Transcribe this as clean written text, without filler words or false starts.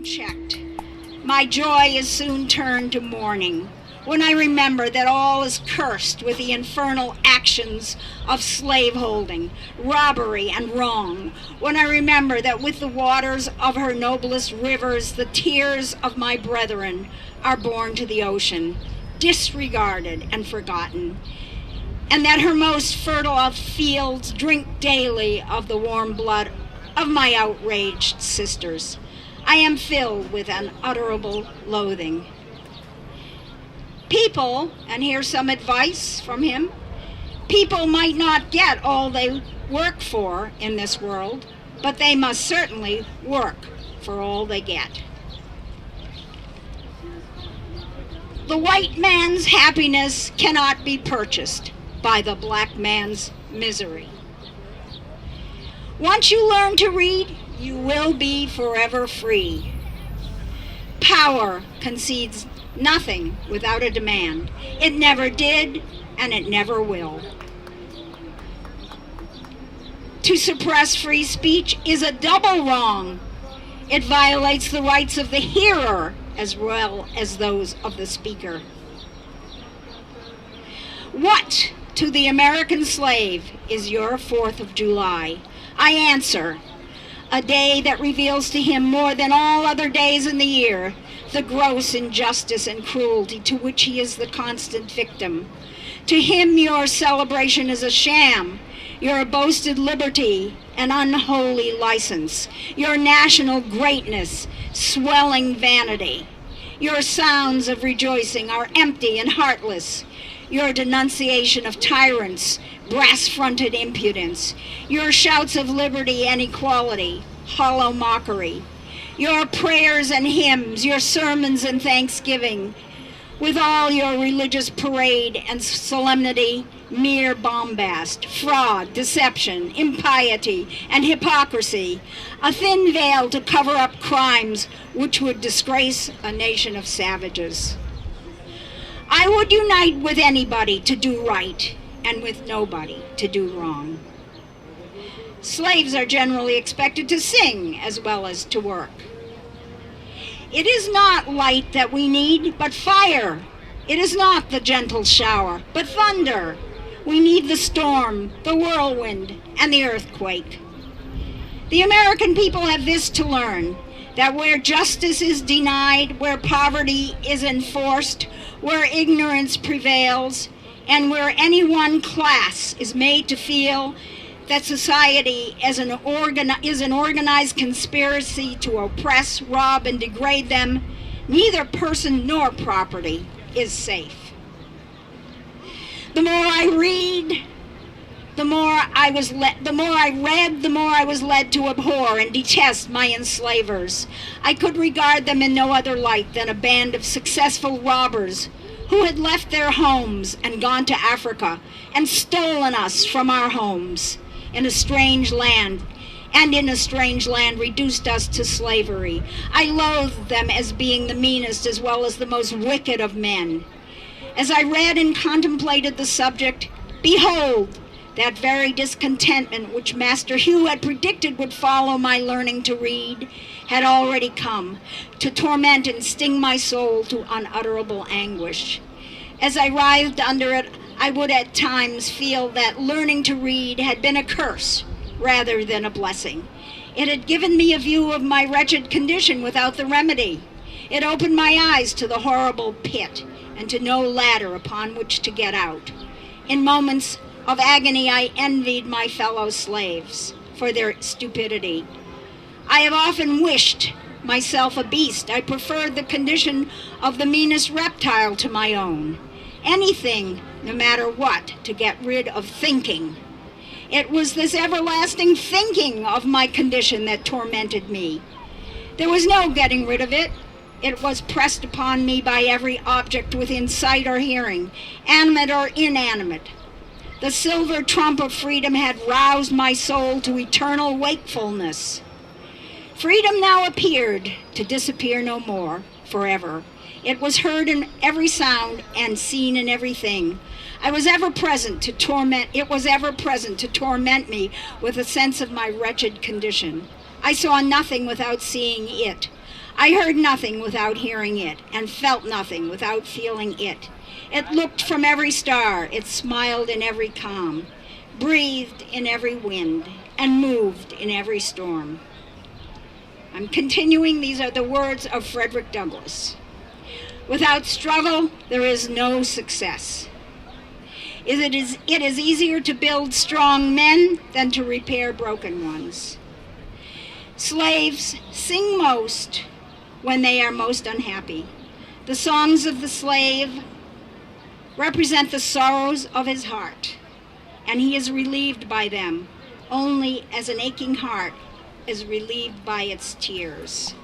unchecked, my joy is soon turned to mourning when I remember that all is cursed with the infernal actions of slaveholding, robbery, and wrong, when I remember that with the waters of her noblest rivers the tears of my brethren are borne to the ocean, disregarded and forgotten, and that her most fertile fields drink daily of the warm blood of my outraged sisters. I am filled with unutterable loathing. People, and here's some advice from him, people might not get all they work for in this world, but they must certainly work for all they get. The white man's happiness cannot be purchased by the black man's misery. Once you learn to read, you will be forever free. Power concedes nothing without a demand. It never did, and it never will. To suppress free speech is a double wrong. It violates the rights of the hearer as well as those of the speaker. What to the American slave is your 4th of July? I answer, a day that reveals to him more than all other days in the year the gross injustice and cruelty to which he is the constant victim. To him your celebration is a sham, your boasted liberty an unholy license, your national greatness swelling vanity. Your sounds of rejoicing are empty and heartless, your denunciation of tyrants, brass-fronted impudence, your shouts of liberty and equality, hollow mockery, your prayers and hymns, your sermons and thanksgiving, with all your religious parade and solemnity, mere bombast, fraud, deception, impiety, and hypocrisy, a thin veil to cover up crimes which would disgrace a nation of savages. I would unite with anybody to do right, and with nobody to do wrong. Slaves are generally expected to sing as well as to work. It is not light that we need, but fire. It is not the gentle shower, but thunder. We need the storm, the whirlwind, and the earthquake. The American people have this to learn, that where justice is denied, where poverty is enforced, where ignorance prevails, and where any one class is made to feel that society is an organized conspiracy to oppress, rob, and degrade them, neither person nor property is safe. The more I read, the more I was led to abhor and detest my enslavers. I could regard them in no other light than a band of successful robbers who had left their homes and gone to Africa and stolen us from our homes in a strange land, and in a strange land reduced us to slavery. I loathed them as being the meanest as well as the most wicked of men. As I read and contemplated the subject, behold, that very discontentment which Master Hugh had predicted would follow my learning to read had already come, to torment and sting my soul to unutterable anguish. As I writhed under it, I would at times feel that learning to read had been a curse rather than a blessing. It had given me a view of my wretched condition without the remedy. It opened my eyes to the horrible pit and to no ladder upon which to get out. In moments of agony, I envied my fellow slaves for their stupidity. I have often wished myself a beast. I preferred the condition of the meanest reptile to my own. Anything, no matter what, to get rid of thinking. It was this everlasting thinking of my condition that tormented me. There was no getting rid of it. It was pressed upon me by every object within sight or hearing, animate or inanimate. The silver trump of freedom had roused my soul to eternal wakefulness. Freedom now appeared to disappear no more, forever. It was heard in every sound and seen in everything. It was ever present to torment me with a sense of my wretched condition. I saw nothing without seeing it. I heard nothing without hearing it, and felt nothing without feeling it. It looked from every star, it smiled in every calm, breathed in every wind, and moved in every storm. I'm continuing, these are the words of Fredrick Douglass. Without struggle, there is no success. It is easier to build strong men than to repair broken ones. Slaves sing most when they are most unhappy. The songs of the slave represent the sorrows of his heart, and he is relieved by them only as an aching heart is relieved by its tears.